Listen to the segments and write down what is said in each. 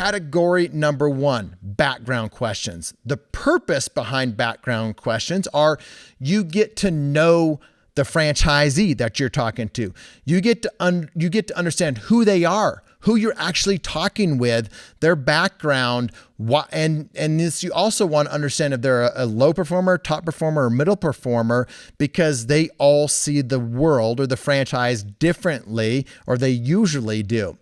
category number one, background questions. The purpose behind background questions are you get to know the franchisee that you're talking to. You get to understand who they are, who you're actually talking with, their background, and this, you also want to understand if they're a low performer, top performer, or middle performer, because they all see the world or the franchise differently, or they usually do.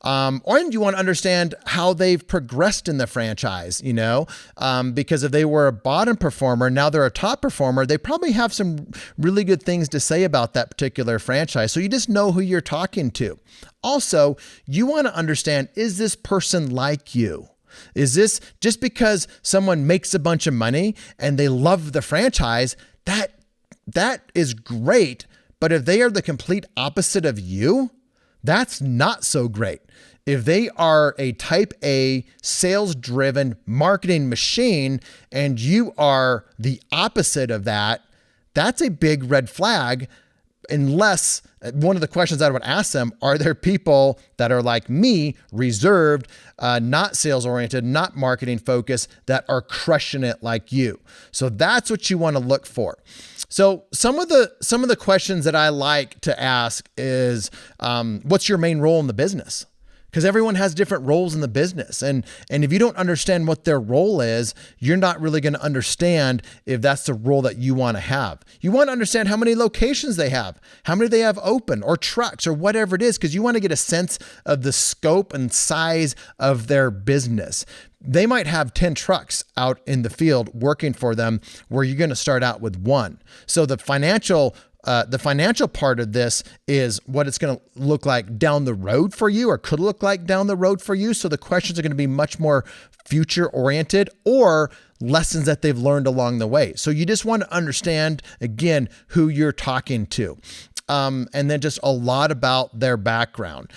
And you want to understand how they've progressed in the franchise, because if they were a bottom performer, now they're a top performer, they probably have some really good things to say about that particular franchise. So you just know who you're talking to. Also, you want to understand, is this person like you? Is this just because someone makes a bunch of money and they love the franchise, that is great. But if they are the complete opposite of you, that's not so great. If they are a type A sales-driven marketing machine and you are the opposite of that, that's a big red flag. Unless one of the questions I would ask them, are there people that are like me, reserved, not sales oriented, not marketing focused, that are crushing it like you? So that's what you want to look for. So some of the questions that I like to ask is, what's your main role in the business? Because everyone has different roles in the business. And if you don't understand what their role is, you're not really going to understand if that's the role that you want to have. You want to understand how many locations they have, how many they have open, or trucks, or whatever it is, because you want to get a sense of the scope and size of their business. They might have 10 trucks out in the field working for them, where you're going to start out with one. So the financial part of this is what it's going to look like down the road for you, or could look like down the road for you. So the questions are going to be much more future oriented, or lessons that they've learned along the way. So you just want to understand, again, who you're talking to. And then just a lot about their background.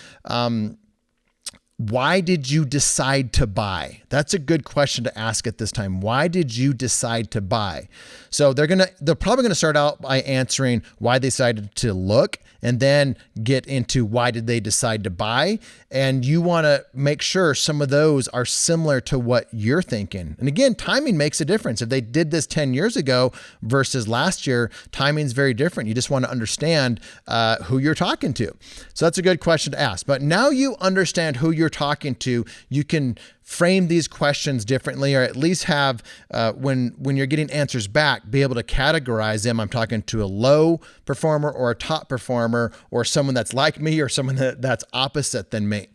Why did you decide to buy? That's a good question to ask at this time. Why did you decide to buy? So they're probably going to start out by answering why they decided to look, and then get into why did they decide to buy. And you want to make sure some of those are similar to what you're thinking. And again, timing makes a difference. If they did this 10 years ago versus last year, timing's very different. You just want to understand who you're talking to. So that's a good question to ask. But now you understand who you're talking to, you can frame these questions differently, or at least have, when you're getting answers back, be able to categorize them. I'm talking to a low performer or a top performer, or someone that's like me, or someone that's opposite than me.